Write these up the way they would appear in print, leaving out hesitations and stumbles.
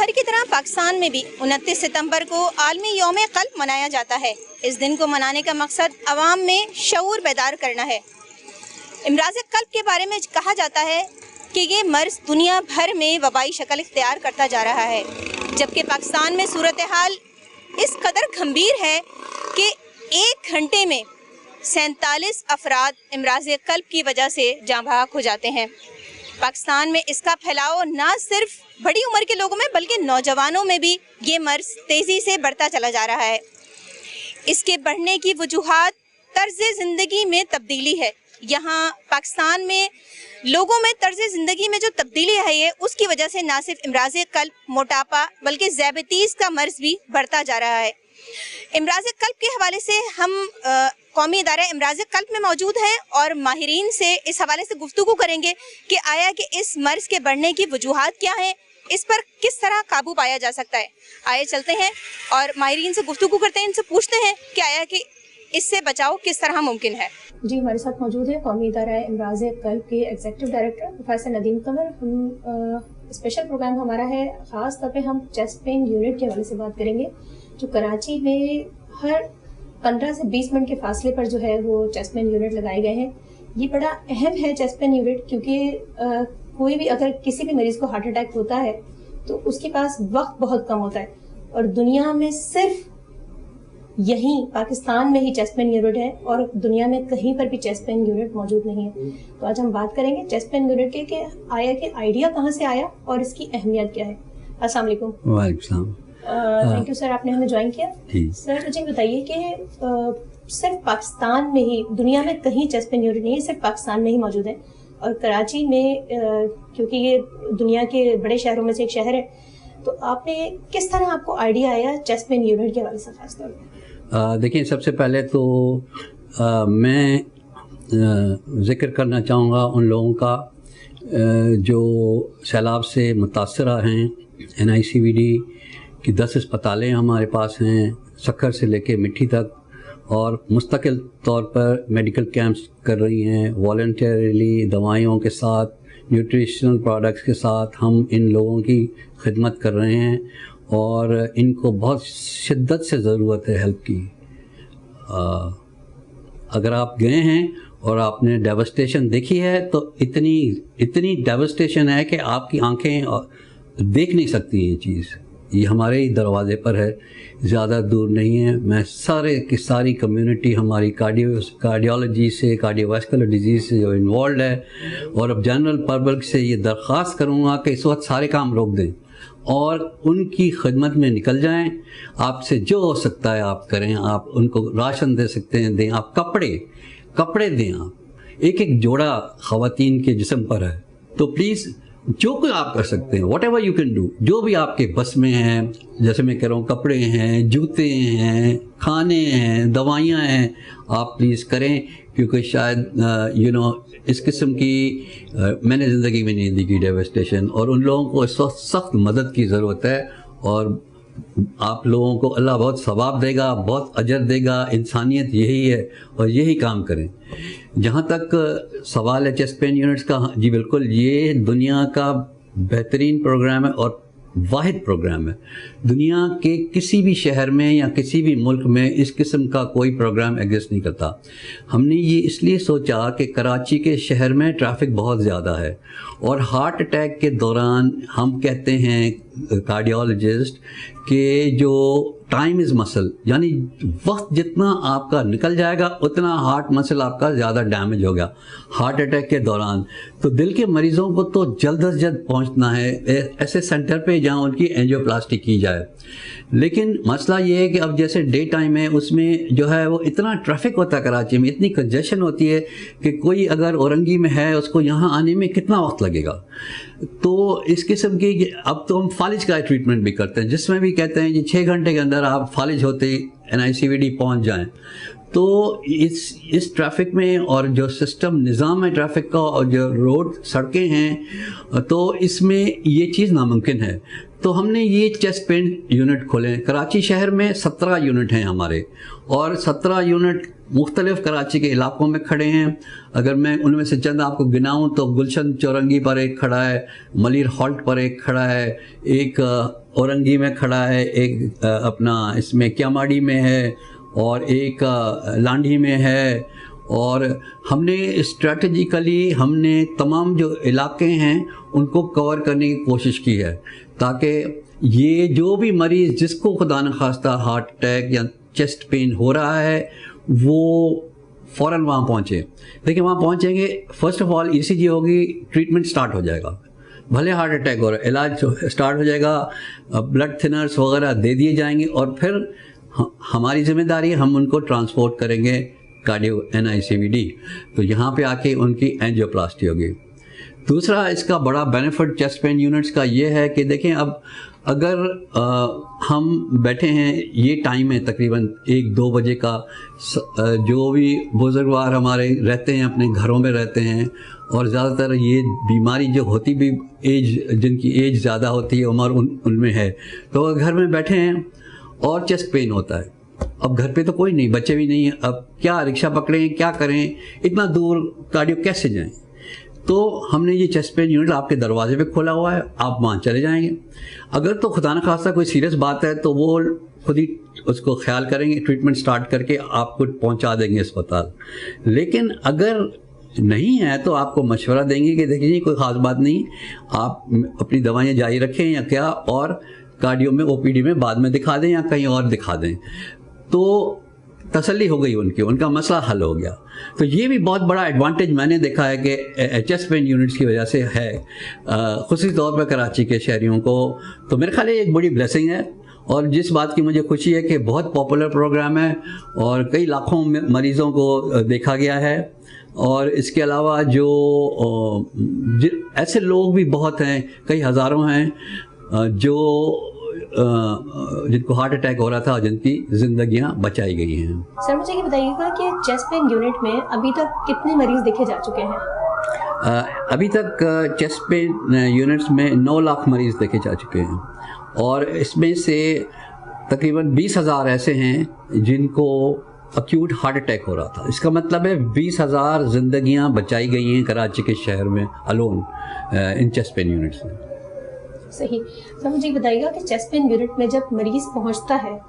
भर की तरह पाकिस्तान में भी 29 सितंबर को आलमी यौम क़ल्ब मनाया जाता है। इस दिन को मनाने का मकसद अवाम में शऊर बेदार करना है। इमराज़ क़ल्ब के बारे में कहा जाता है कि ये मर्ज़ दुनिया भर में वबाई शक्ल इख्तियार करता जा रहा है, जबकि पाकिस्तान में सूरत हाल इस कदर गंभीर है कि 1 घंटे में 47 अफराद इमराज़ क़ल्ब की वजह से जाँ बहक हो जाते हैं। पाकिस्तान में इसका फैलाव ना सिर्फ बड़ी उम्र के लोगों में बल्कि नौजवानों में भी ये मर्ज़ तेज़ी से बढ़ता चला जा रहा है। इसके बढ़ने की वजूहात तर्ज़ ज़िंदगी में तब्दीली है। यहाँ पाकिस्तान में लोगों में तर्ज़ ज़िंदगी में जो तब्दीली है ये उसकी वजह से ना सिर्फ इमराज़ क़ल्ब, मोटापा बल्कि ज़ैबतीज़ का मर्ज़ भी बढ़ता जा रहा है। इमराज़ क़ल्ब के हवाले से हम कौमी इदारा इमराज़ क़ल्ब में मौजूद हैं और माहिरीन से इस हवाले से गुफ्तगू करेंगे कि आया कि इस मर्ज़ के बढ़ने की वजूहात क्या हैं, इस पर किस तरह काबू पाया जा सकता है। आइए चलते हैं और माहिरीन से गुफ्तगू करते हैं, इनसे पूछते हैं कि आया कि इससे बचाव किस तरह मुमकिन है। जी, हमारे साथ मौजूद है कौमी इदारा इमराज़ क़ल्ब के एग्जीक्यूटिव डायरेक्टर प्रोफेसर नदीम कमर। हम स्पेशल प्रोग्राम हमारा है, ख़ास तौर पे हम चेस्ट पेन यूनिट के हवाले से बात करेंगे, जो कराची में हर 15 से 20 मिनट के फासले पर जो है वो चेस्ट पेन यूनिट लगाए गए हैं। ये बड़ा अहम है चेस्ट पेन यूनिट, क्योंकि कोई भी अगर किसी भी मरीज को हार्ट अटैक होता है तो उसके पास वक्त बहुत कम होता है और दुनिया में सिर्फ यहीं पाकिस्तान में ही चेस्ट पेन यूनिट है और दुनिया में कहीं पर भी चेस्ट पेन यूनिट मौजूद नहीं है। तो आज हम बात करेंगे चेस्ट पेन यूनिट के कि आया कि आइडिया कहाँ से आया और इसकी अहमियत क्या है। अस्सलाम वालेकुम। वालेकुम सलाम। थैंक यू सर, आपने हमें ज्वाइन किया। सर मुझे बताइए कि सिर्फ पाकिस्तान में ही, दुनिया में कहीं चेस्ट पेन यूनिट नहीं है, सिर्फ पाकिस्तान में ही मौजूद है और कराची में क्योंकि ये दुनिया के बड़े शहरों में से एक शहर है, तो आपने किस तरह आपको आइडिया आया चेस्ट पेन यूनिट के हवाले से खास तौर पर? देखिए, सबसे पहले तो मैं जिक्र करना चाहूँगा उन लोगों का जो सैलाब से मुतासरा हैं। NICVD कि 10 अस्पतालें हमारे पास हैं, सक्कर से लेके मिट्टी तक, और मुस्तकिल तौर पर मेडिकल कैंप्स कर रही हैं। वॉलंटियरली दवाइयों के साथ, न्यूट्रिशनल प्रोडक्ट्स के साथ हम इन लोगों की खिदमत कर रहे हैं और इनको बहुत शिद्दत से ज़रूरत है हेल्प की। अगर आप गए हैं और आपने डेवस्टेशन देखी है तो इतनी डेवस्टेशन है कि आपकी आंखें देख नहीं सकती ये चीज़। ये हमारे ही दरवाज़े पर है, ज़्यादा दूर नहीं है। मैं सारे की सारी कम्युनिटी हमारी कार्डियोलॉजी से, कार्डियोवास्कुलर डिजीज़ से जो इन्वॉल्व है, और अब जनरल पब्लिक से ये दरख्वास्त करूँगा कि इस वक्त सारे काम रोक दें और उनकी खिदमत में निकल जाएं। आपसे जो हो सकता है आप करें। आप उनको राशन दे सकते हैं, दें। आप कपड़े दें। आप एक जोड़ा ख़वातीन के जिस्म पर है, तो प्लीज़ जो कोई आप कर सकते हैं, what ever you can do, जो भी आपके बस में है। जैसे मैं कह रहा हूँ, कपड़े हैं, जूते हैं, खाने हैं, दवाइयाँ हैं, आप प्लीज़ करें। क्योंकि शायद इस किस्म की मैंने ज़िंदगी में नहीं देखी डेवस्टेशन, और उन लोगों को इस वक्त सख्त मदद की ज़रूरत है। और आप लोगों को अल्लाह बहुत सवाब देगा, बहुत अजर देगा। इंसानियत यही है और यही काम करें। जहाँ तक सवाल है चेस्ट पेन यूनिट्स का, जी बिल्कुल, ये दुनिया का बेहतरीन प्रोग्राम है और वाहिद प्रोग्राम है। दुनिया के किसी भी शहर में या किसी भी मुल्क में इस किस्म का कोई प्रोग्राम एग्जिस्ट नहीं करता। हमने ये इसलिए सोचा कि कराची के शहर में ट्रैफिक बहुत ज़्यादा है और हार्ट अटैक के दौरान हम कहते हैं कार्डियोलॉजिस्ट कि जो टाइम इज़ मसल, यानी वक्त जितना आपका निकल जाएगा उतना हार्ट मसल आपका ज़्यादा डैमेज होगा हार्ट अटैक के दौरान। तो दिल के मरीज़ों को तो जल्द अज जल्द पहुंचना है ऐसे सेंटर पे जहां उनकी एंजियोप्लास्टी की जाए। लेकिन मसला ये है कि अब जैसे डे टाइम है, उसमें जो है वो इतना ट्रैफिक होता है कराची में, इतनी कंजेशन होती है कि कोई अगर औरंगी में है उसको यहाँ आने में कितना वक्त लगेगा। तो इस किस्म की अब तो हम फालिज का ट्रीटमेंट भी करते हैं, जिसमें भी कहते हैं कि 6 घंटे के अंदर आप फालिज होते NICVD पहुँच जाएँ। तो इस ट्रैफिक में, और जो सिस्टम निज़ाम है ट्रैफिक का और जो रोड सड़कें हैं, तो इसमें ये चीज़ नामुमकिन है। तो हमने ये चेस्ट पेन यूनिट खोले। कराची शहर में 17 यूनिट हैं हमारे, और 17 यूनिट मुख्तलिफ कराची के इलाकों में खड़े हैं। अगर मैं उनमें से चंद आपको गिनाऊं तो गुलशन चौरंगी पर एक खड़ा है, मलिर हॉल्ट पर एक खड़ा है, एक औरंगी में खड़ा है, एक अपना इसमें क्यामाड़ी में है, और एक लांढी में है। और हमने स्ट्रेटजिकली हमने तमाम जो इलाके हैं उनको कवर करने की कोशिश की है, ताकि ये जो भी मरीज़ जिसको खुदा न खास्ता हार्ट अटैक या चेस्ट पेन हो रहा है वो फ़ौरन वहाँ पहुँचे। देखिए वहाँ पहुँचेंगे, फर्स्ट ऑफ ऑल ECG होगी, ट्रीटमेंट स्टार्ट हो जाएगा। भले हार्ट अटैक हो रहा है, इलाज स्टार्ट हो जाएगा, ब्लड थिनर्स वगैरह दे दिए जाएंगे, और फिर हमारी जिम्मेदारी है हम उनको ट्रांसपोर्ट करेंगे कार्डियो NICVD, तो यहाँ पे आके उनकी एंजियोप्लास्टी होगी। दूसरा इसका बड़ा बेनिफिट चेस्ट पेन यूनिट्स का ये है कि देखें, अब अगर हम बैठे हैं, ये टाइम है तकरीबन 1-2 बजे का, जो भी बुजुर्गवार हमारे रहते हैं अपने घरों में रहते हैं, और ज़्यादातर ये बीमारी जो होती भी जिनकी एज ज़्यादा होती है, उम्र उनमें है, तो घर में बैठे हैं और चेस्ट पेन होता है। अब घर पे तो कोई नहीं, बच्चे भी नहीं है, अब क्या रिक्शा पकड़ें, क्या करें, इतना दूर कार्डियो कैसे जाएं? तो हमने ये चेस्ट पेन यूनिट आपके दरवाजे पे खोला हुआ है, आप वहाँ चले जाएंगे। अगर तो खुदा न खास्ता कोई सीरियस बात है तो वो खुद ही उसको ख्याल करेंगे, ट्रीटमेंट स्टार्ट करके आपको पहुँचा देंगे अस्पताल। लेकिन अगर नहीं है तो आपको मशवरा देंगे कि देखिए कोई ख़ास बात नहीं, आप अपनी दवाइयाँ जारी रखें या क्या, और कार्डियो में OPD में बाद में दिखा दें या कहीं और दिखा दें। तो तसल्ली हो गई उनकी, उनका मसला हल हो गया। तो ये भी बहुत बड़ा एडवांटेज मैंने देखा है कि चेस्ट पेन यूनिट्स की वजह से है, ख़ुसूसी तौर पर कराची के शहरियों को। तो मेरे ख्याल एक बड़ी ब्लेसिंग है, और जिस बात की मुझे खुशी है कि बहुत पॉपुलर प्रोग्राम है और कई लाखों मरीज़ों को देखा गया है। और इसके अलावा जो ऐसे लोग भी बहुत हैं, कई हज़ारों हैं जो जिनको हार्ट अटैक हो रहा था और जिनकी ज़िंदगियां बचाई गई हैं। सर मुझे ये बताइएगा कि चेस्ट पेन यूनिट में अभी तक कितने मरीज़ देखे जा चुके हैं? अभी तक चेस्ट पेन यूनिट्स में 9 लाख मरीज़ देखे जा चुके हैं, और इसमें से तकरीबन 20,000 ऐसे हैं जिनको अक्यूट हार्ट अटैक हो रहा था। इसका मतलब है 20,000 ज़िंदगियां बचाई गई हैं कराची के शहर में alone in chest pain units में। सही। सर मुझे बताइएगा कि चेस्ट पेन यूनिट में जब मरीज़ पहुंचता है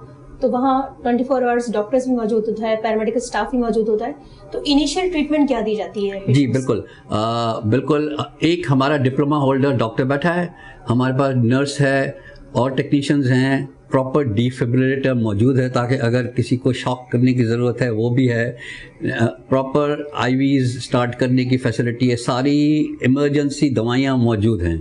तो वहाँ 24 आवर्स डॉक्टर्स भी मौजूद होता है, पैरामेडिकल स्टाफ भी मौजूद होता है, तो इनिशियल ट्रीटमेंट क्या दी जाती है? जी बिल्कुल, बिल्कुल। एक हमारा डिप्लोमा होल्डर डॉक्टर बैठा है, हमारे पास नर्स है और टेक्नीशियंस हैं, प्रॉपर डिफिब्रिलेटर मौजूद है ताकि अगर किसी को शॉक करने की ज़रूरत है वो भी है, प्रॉपर IVs स्टार्ट करने की फैसिलिटी है, सारी इमरजेंसी दवाइयाँ मौजूद हैं।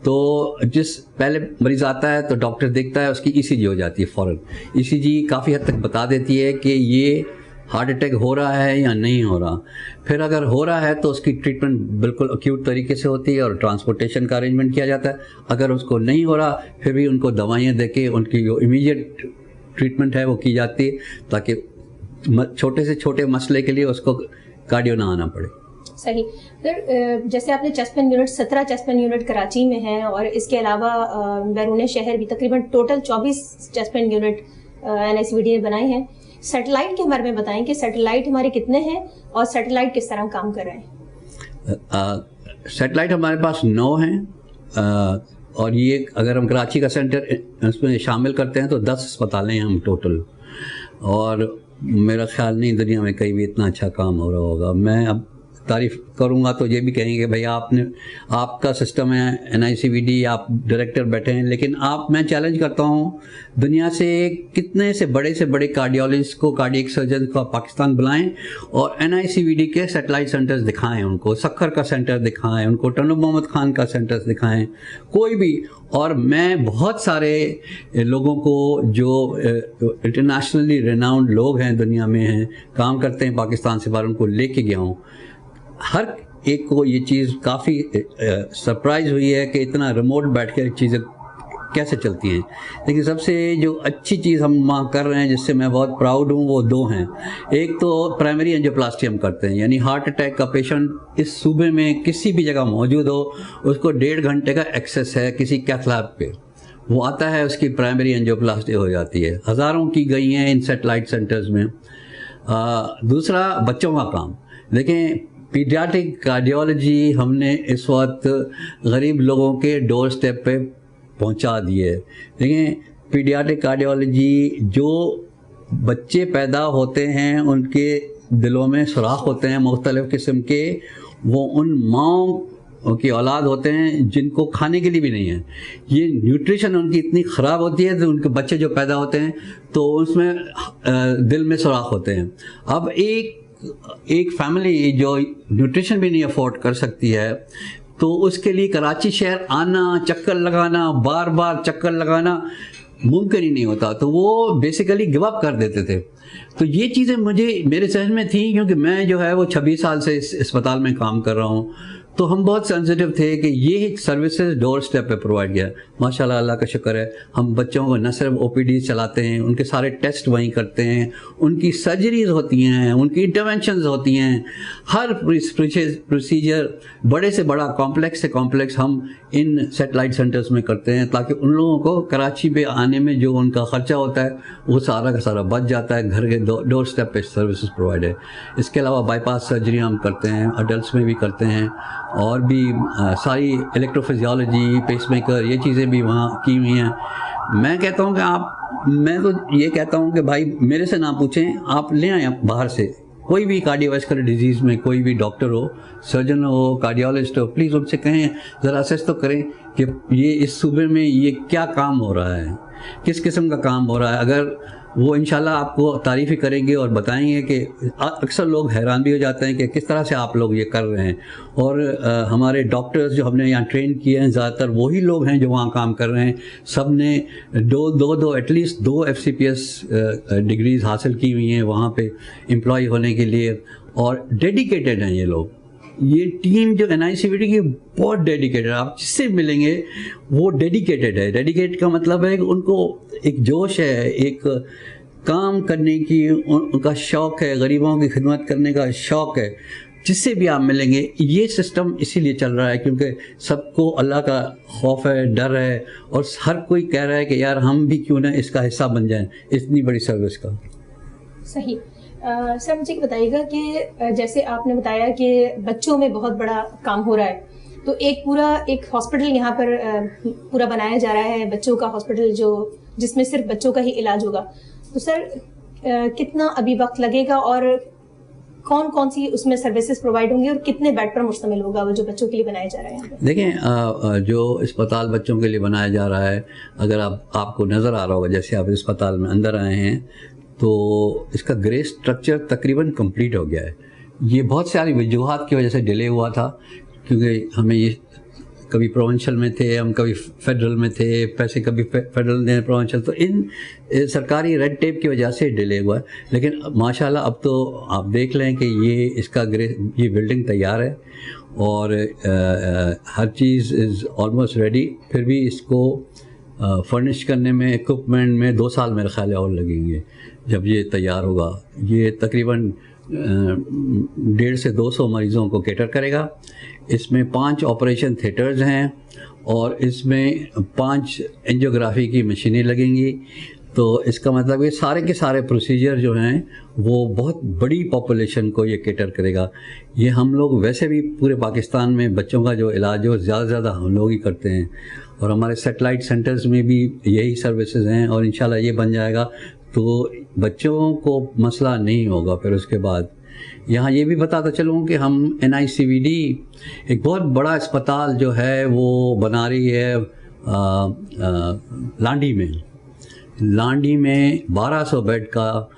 तो जिस पहले मरीज़ आता है तो डॉक्टर देखता है, उसकी ECG हो जाती है फ़ौरन। ECG काफ़ी हद तक बता देती है कि ये हार्ट अटैक हो रहा है या नहीं हो रहा। फिर अगर हो रहा है तो उसकी ट्रीटमेंट बिल्कुल एक्यूट तरीके से होती है और ट्रांसपोर्टेशन का अरेंजमेंट किया जाता है। अगर उसको नहीं हो रहा फिर भी उनको दवाइयाँ देके उनकी जो इमीडिएट ट्रीटमेंट है वो की जाती है, ताकि छोटे से छोटे मसले के लिए उसको कार्डियो ना आना पड़े। सही। सर जैसे आपने chest pain unit 17 chest pain unit Karachi में हैं, और इसके अलावा बैरून शहर भी तकरीबन total 24 chest pain unit NICVD ने बनाए हैं। सैटेलाइट के बारे में बताएं कि सैटेलाइट हमारे कितने हैं और सैटेलाइट किस तरह काम कर रहे हैं? सैटेलाइट हमारे पास 9 हैं, और ये अगर हम कराची का सेंटर इसमें शामिल करते हैं तो 10 अस्पतालें हैं हम टोटल, और मेरा ख्याल नहीं दुनिया में कहीं भी इतना अच्छा काम हो रहा होगा। मैं अब तारीफ़ करूँगा तो ये भी कहेंगे भाई आपका सिस्टम है NICVD, आप डायरेक्टर बैठे हैं, लेकिन मैं चैलेंज करता हूँ दुनिया से कितने से बड़े कार्डियोलॉजिस्ट को, कार्डियक सर्जन को पाकिस्तान बुलाएं और NICVD के सैटेलाइट सेंटर्स दिखाएं, उनको सक्खर का सेंटर दिखाएं, उनको टनू मोहम्मद खान का सेंटर दिखाएं, कोई भी। और मैं बहुत सारे लोगों को जो इंटरनेशनली रिनाउंड लोग हैं, दुनिया में हैं, काम करते हैं पाकिस्तान से बाहर, उनको लेके गया हूँ। हर एक को ये चीज़ काफ़ी सरप्राइज़ हुई है कि इतना रिमोट बैठ कर चीज़ें कैसे चलती हैं। लेकिन सबसे जो अच्छी चीज़ हम वहाँ कर रहे हैं जिससे मैं बहुत प्राउड हूँ वो 2 हैं। एक तो प्राइमरी एंजियोप्लास्टी हम करते हैं, यानी हार्ट अटैक का पेशेंट इस सूबे में किसी भी जगह मौजूद हो, उसको 1.5 घंटे का एक्सेस है किसी कैथ लैब पे, वो आता है, उसकी प्राइमरी एंजियोप्लास्टी हो जाती है। हज़ारों की गई हैं इन सेटेलाइट सेंटर्स में। दूसरा, बच्चों का काम देखें, पीडियाट्रिक कार्डियोलॉजी हमने इस वक्त गरीब लोगों के डोर स्टेप पे पहुंचा दी है। देखें, पीडियाट्रिक कार्डियोलॉजी, जो बच्चे पैदा होते हैं उनके दिलों में सुराख होते हैं मुख्तलिफ़ किस्म के, वो उन माँओं की औलाद होते हैं जिनको खाने के लिए भी नहीं है। ये न्यूट्रिशन उनकी इतनी ख़राब होती है तो उनके बच्चे जो पैदा होते हैं तो उसमें दिल में सुराख होते हैं। अब एक फैमिली जो न्यूट्रिशन भी नहीं अफोर्ड कर सकती है, तो उसके लिए कराची शहर आना, चक्कर लगाना, बार बार चक्कर लगाना मुमकिन ही नहीं होता, तो वो बेसिकली गिव अप कर देते थे। तो ये चीज़ें मेरे जहन में थी, क्योंकि मैं जो है वो 26 साल से इस अस्पताल में काम कर रहा हूँ, तो हम बहुत सेंसिटिव थे कि ये सर्विसेज डोर स्टेप पे प्रोवाइड किया। माशाल्लाह, अल्लाह का शुक्र है, हम बच्चों को न सिर्फ ओपीडी चलाते हैं, उनके सारे टेस्ट वहीं करते हैं, उनकी सर्जरीज होती हैं, उनकी इंटरवेंशंस होती हैं, हर प्रोसीजर बड़े से बड़ा, कॉम्प्लेक्स से कॉम्प्लेक्स हम इन सेटेलाइट सेंटर्स में करते हैं, ताकि उन लोगों को कराची पे आने में जो उनका ख़र्चा होता है वो सारा का सारा बच जाता है। घर के डोर स्टेप पे सर्विसेज प्रोवाइड है। इसके अलावा बाईपास सर्जरी हम करते हैं, अडल्ट में भी करते हैं, और भी सारी इलेक्ट्रोफिजियोलॉजी, पेसमेकर, ये चीज़ें भी वहाँ की हुई हैं। मैं कहता हूँ कि मैं तो ये कहता हूँ कि भाई मेरे से ना पूछें, आप ले आएँ बाहर से, कोई भी कार्डियोवैस्कुलर डिजीज़ में कोई भी डॉक्टर हो, सर्जन हो, कार्डियोलॉजिस्ट हो, प्लीज़ उनसे कहें, ज़रा असेस तो करें कि ये इस सूबे में ये क्या काम हो रहा है, किस किस्म का काम हो रहा है। अगर वो इंशाल्लाह आपको तारीफ़ ही करेंगे और बताएंगे कि अक्सर लोग हैरान भी हो जाते हैं कि किस तरह से आप लोग ये कर रहे हैं। और हमारे डॉक्टर्स जो हमने यहाँ ट्रेन किए हैं, ज़्यादातर वही लोग हैं जो वहाँ काम कर रहे हैं। सब ने एटलीस्ट दो FCPS डिग्रीज़ हासिल की हुई हैं वहाँ पे एम्प्लॉय होने के लिए, और डेडिकेटेड हैं ये लोग। ये टीम जो NICVD की बहुत डेडिकेटेड है, आप जिससे मिलेंगे वो डेडिकेटेड है। डेडिकेट का मतलब है कि उनको एक जोश है, एक काम करने की उनका शौक़ है, गरीबों की खिदमत करने का शौक़ है। जिससे भी आप मिलेंगे, ये सिस्टम इसीलिए चल रहा है क्योंकि सबको अल्लाह का खौफ है, डर है, और हर कोई कह रहा है कि यार हम भी क्यों ना इसका हिस्सा बन जाएं, इतनी बड़ी सर्विस का। सही। सर, मुझे बताइएगा कि जैसे आपने बताया कि बच्चों में बहुत बड़ा काम हो रहा है, तो एक हॉस्पिटल यहाँ पर पूरा बनाया जा रहा है, बच्चों का हॉस्पिटल जिसमें सिर्फ बच्चों का ही इलाज होगा। तो सर, कितना अभी वक्त लगेगा और कौन कौन सी उसमें सर्विसेज प्रोवाइड होंगी और कितने बेड पर मुश्तमिल होगा वो जो बच्चों के लिए बनाया जा रहा है? देखें, जो अस्पताल बच्चों के लिए बनाया जा रहा है, अगर आपको नज़र आ रहा होगा, जैसे आप अस्पताल में अंदर आए हैं तो इसका ग्रे स्ट्रक्चर तकरीबन कंप्लीट हो गया है। ये बहुत सारी वजूहात की वजह से डिले हुआ था, क्योंकि हमें ये कभी प्रोविंशियल में थे, हम कभी फेडरल में थे, पैसे कभी फेडरल ने प्रोविंशियल, तो इन सरकारी रेड टेप की वजह से डिले हुआ है। लेकिन माशाल्लाह अब तो आप देख लें कि ये बिल्डिंग तैयार है और हर चीज़ इज़ ऑलमोस्ट रेडी। फिर भी इसको फर्निश करने में, इक्विपमेंट में 2 साल मेरे ख्याल और लगेंगे जब ये तैयार होगा। ये तकरीबन 150 से 200 मरीज़ों को कैटर करेगा। इसमें 5 ऑपरेशन थिएटर्स हैं और इसमें 5 एंजियोग्राफी की मशीनें लगेंगी। तो इसका मतलब ये सारे के सारे प्रोसीजर जो हैं वो बहुत बड़ी पॉपुलेशन को ये कैटर करेगा। ये हम लोग वैसे भी पूरे पाकिस्तान में बच्चों का जो इलाज है वो ज़्यादा से ज़्यादा हम लोग ही करते हैं, और हमारे सेटेलाइट सेंटर्स में भी यही सर्विसेज हैं, और इंशाल्लाह ये बन जाएगा तो बच्चों को मसला नहीं होगा। फिर उसके बाद यहाँ ये भी बताता चलूँ कि हम NICVD एक बहुत बड़ा अस्पताल जो है वो बना रही है लांडी में 1200 बेड का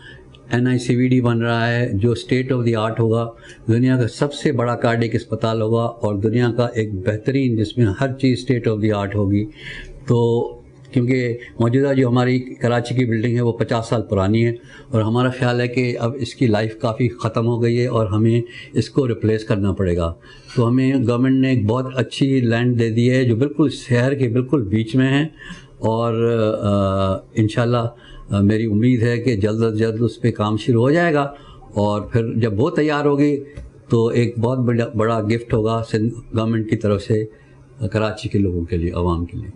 NICVD बन रहा है, जो स्टेट ऑफ द आर्ट होगा। दुनिया का सबसे बड़ा कार्डियक अस्पताल होगा और दुनिया का एक बेहतरीन, जिसमें हर चीज़ स्टेट ऑफ द आर्ट होगी। तो क्योंकि मौजूदा जो हमारी कराची की बिल्डिंग है वो 50 साल पुरानी है, और हमारा ख्याल है कि अब इसकी लाइफ काफ़ी ख़त्म हो गई है और हमें इसको रिप्लेस करना पड़ेगा। तो हमें गवर्नमेंट ने एक बहुत अच्छी लैंड दे दी है जो बिल्कुल शहर के बिल्कुल बीच में है, और इंशाल्लाह मेरी उम्मीद है कि जल्द अज जल्द उस पर काम शुरू हो जाएगा, और फिर जब वो तैयार होगी तो एक बहुत बड़ा गिफ्ट होगा गवर्नमेंट की तरफ से कराची के लोगों के लिए, आवाम के लिए।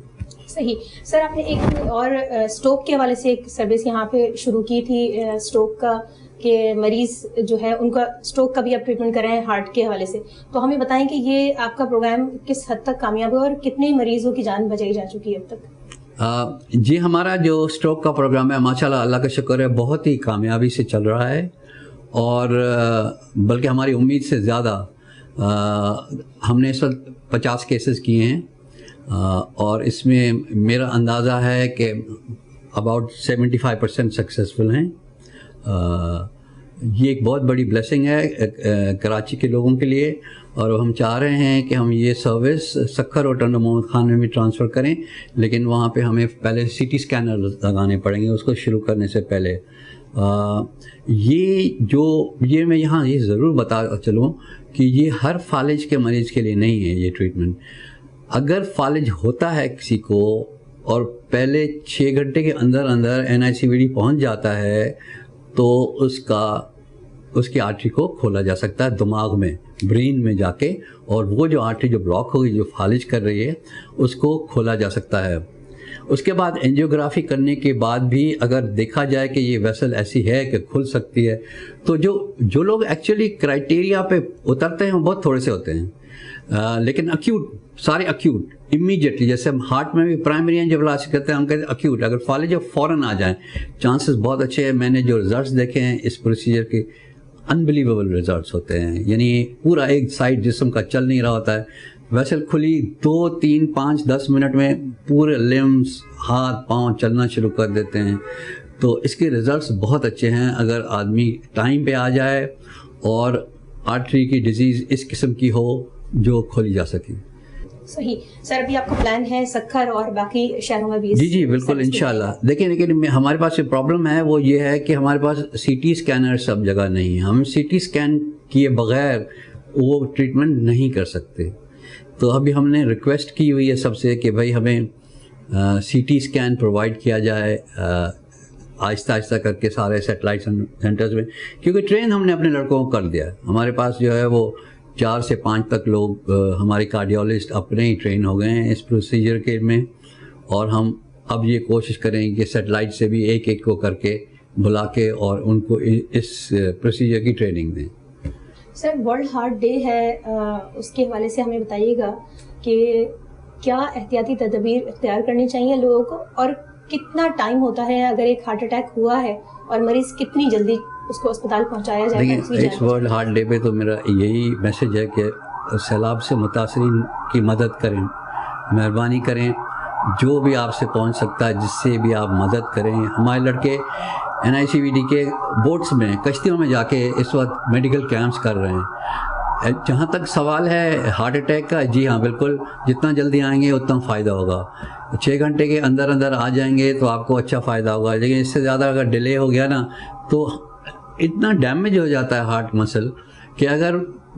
सही। सर, आपने एक और स्ट्रोक के हवाले से एक सर्विस यहाँ पे शुरू की थी, स्ट्रोक का, कि मरीज जो है उनका स्ट्रोक का भी आप ट्रीटमेंट कर रहे हैं हार्ट के हवाले से। तो हमें बताएं कि ये आपका प्रोग्राम किस हद तक कामयाब है और कितने मरीजों की जान बचाई जा चुकी है अब तक? जी, हमारा जो स्ट्रोक का प्रोग्राम है माशाल्लाह अल्लाह का शुक्र है बहुत ही कामयाबी से चल रहा है, और बल्कि हमारी उम्मीद से ज़्यादा हमने इस वक्त 50 केसेस किए हैं, और इसमें मेरा अंदाज़ा है कि अबाउट 75% सक्सेसफुल हैं। ये एक बहुत बड़ी ब्लेसिंग है कराची के लोगों के लिए, और हम चाह रहे हैं कि हम ये सर्विस सक्खर और टंडो मोहम्मद खान में भी ट्रांसफ़र करें, लेकिन वहाँ पे हमें पहले सीटी स्कैनर लगाने पड़ेंगे उसको शुरू करने से पहले। ये मैं यहाँ ये ज़रूर बता चलूँ कि ये हर फालिज के मरीज़ के लिए नहीं है ये ट्रीटमेंट। अगर फालिज होता है किसी को और पहले 6 घंटे के अंदर अंदर NICVD पहुँच जाता है, तो उसकी आर्टरी को खोला जा सकता है दिमाग में, ब्रेन में जाके, और वो जो आर्टरी जो ब्लॉक होगी, जो फालिज कर रही है, उसको खोला जा सकता है। उसके बाद एंजियोग्राफी करने के बाद भी अगर देखा जाए कि ये वेसल ऐसी है कि खुल सकती है, तो जो लोग एक्चुअली क्राइटेरिया पे उतरते हैं वो बहुत थोड़े से होते हैं, लेकिन सारे अक्यूट इमीडिएटली, जैसे हम हार्ट में भी प्राइमरी एंजियोप्लास्टी करते हैं, हम कहते हैं अक्यूट, अगर फालिज जब फ़ौरन आ जाए चांसेस बहुत अच्छे हैं। मैंने जो रिजल्ट्स देखे हैं इस प्रोसीजर के, अनबिलीवेबल रिजल्ट्स होते हैं, यानी पूरा एक साइड जिस्म का चल नहीं रहा होता है, वेसल खुली 2, 3, 5, 10 मिनट में पूरे लिम्स, हाथ पांव चलना शुरू कर देते हैं। तो इसके रिजल्ट्स बहुत अच्छे हैं अगर आदमी टाइम पे आ जाए और आर्टरी की डिजीज़ इस किस्म की हो जो खोली जा सके। सही। सर, अभी आपका प्लान है सक्खर और बाकी शहरों में भी? जी बिल्कुल, इंशाल्लाह। लेकिन हमारे पास जो प्रॉब्लम है वो ये है कि हमारे पास CT स्कैनर सब जगह नहीं है। हम CT स्कैन किए बगैर वो ट्रीटमेंट नहीं कर सकते। तो अभी हमने रिक्वेस्ट की हुई है सबसे कि भाई हमें CT स्कैन प्रोवाइड किया जाए आहिस्ता आहिस्ता करके सारे सैटेलाइट सेंटर्स में, क्योंकि ट्रेन हमने अपने लड़कों को कर दिया है। हमारे पास जो है वो 4 से 5 तक लोग हमारे कार्डियोलॉजिस्ट अपने ही ट्रेन हो गए हैं इस प्रोसीजर के में, और हम अब ये कोशिश करेंगे कि सैटेलाइट से भी एक एक को करके बुला के और उनको इस प्रोसीजर की ट्रेनिंग दें। सर, वर्ल्ड हार्ट डे है, उसके हवाले से हमें बताइएगा कि क्या एहतियाती तदबीर इख्तियार करनी चाहिए लोगों को, और कितना टाइम होता है अगर एक हार्ट अटैक हुआ है और मरीज़ कितनी जल्दी उसको अस्पताल पहुंचाया जाए? देखिए, इस वर्ल्ड हार्ट डे पे तो मेरा यही मैसेज है कि सैलाब से मुतासरीन की मदद करें, मेहरबानी करें, जो भी आपसे पहुंच सकता है जिससे भी आप मदद करें। हमारे लड़के NICVD के बोट्स में, कश्तियों में जाके इस वक्त मेडिकल कैंप्स कर रहे हैं। जहाँ तक सवाल है हार्ट अटैक का, जी हाँ बिल्कुल, जितना जल्दी आएंगे उतना फ़ायदा होगा। 6 घंटे के अंदर अंदर आ जाएंगे तो आपको अच्छा फ़ायदा होगा, लेकिन इससे ज़्यादा अगर डिले हो गया ना तो इतना डैमेज हो जाता है हार्ट मसल कि अगर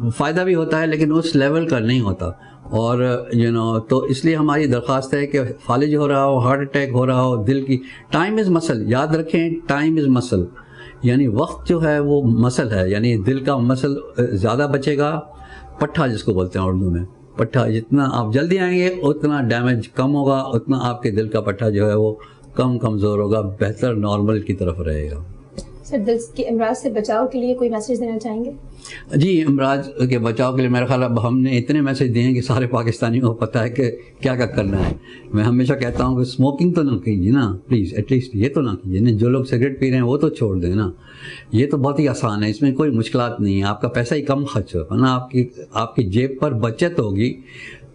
फ़ायदा भी होता है लेकिन उस लेवल का नहीं होता। और तो इसलिए हमारी दरख्वास्त है कि फालिज हो रहा हो, हार्ट अटैक हो रहा हो, दिल की, टाइम इज़ मसल, याद रखें, टाइम इज़ मसल, यानी वक्त जो है वो मसल है, यानी दिल का मसल ज़्यादा बचेगा, पट्ठा जिसको बोलते हैं उर्दू में, पट्ठा, जितना आप जल्दी आएंगे उतना डैमेज कम होगा, उतना आपके दिल का पट्ठा जो है वो कम कमज़ोर होगा, बेहतर नॉर्मल की तरफ रहेगा। सर, दिल के अमराज से बचाव के लिए कोई मैसेज देना चाहेंगे? जी, अमराज के बचाव के लिए मेरा ख्याल अब हमने इतने मैसेज दिए हैं कि सारे पाकिस्तानियों को पता है कि क्या क्या करना है। मैं हमेशा कहता हूँ कि स्मोकिंग तो ना कीजिए ना प्लीज़, एटलीस्ट ये तो ना कीजिए ना, जो लोग सिगरेट पी रहे हैं वो तो छोड़ दें ना, ये तो बहुत ही आसान है, इसमें कोई मुश्किलात नहीं है, आपका पैसा ही कम खर्च होगा ना, आपकी जेब पर बचत होगी।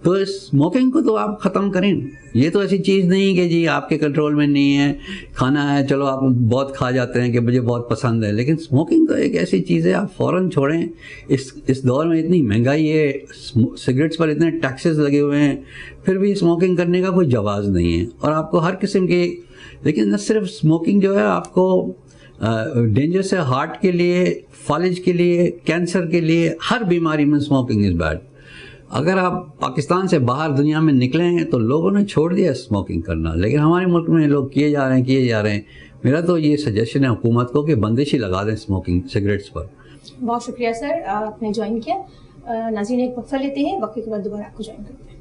तो स्मोकिंग को तो आप ख़त्म करें। ये तो ऐसी चीज़ नहीं कि जी आपके कंट्रोल में नहीं है, खाना है चलो आप बहुत खा जाते हैं कि मुझे बहुत पसंद है, लेकिन स्मोकिंग तो एक ऐसी चीज़ है आप फ़ौरन छोड़ें। इस दौर में इतनी महंगाई है, सिगरेट्स पर इतने टैक्सेस लगे हुए हैं, फिर भी स्मोकिंग करने का कोई जवाज़ नहीं है। और आपको हर किस्म के, लेकिन न सिर्फ स्मोकिंग जो है आपको डेंजर से हार्ट के लिए, फालिज के लिए, कैंसर के लिए, हर बीमारी में स्मोकिंग इज़ बैड। अगर आप पाकिस्तान से बाहर दुनिया में निकले हैं तो लोगों ने छोड़ दिया स्मोकिंग करना, लेकिन हमारे मुल्क में लोग किए जा रहे हैं। मेरा तो ये सजेशन है हुकूमत को कि बंदिश ही लगा दें स्मोकिंग सिगरेट्स पर। बहुत शुक्रिया सर, आपने ज्वाइन किया। नाज़रीन, एक वक्फा लेते हैं, वक्फे के बाद दोबारा आपको ज्वाइन करते हैं।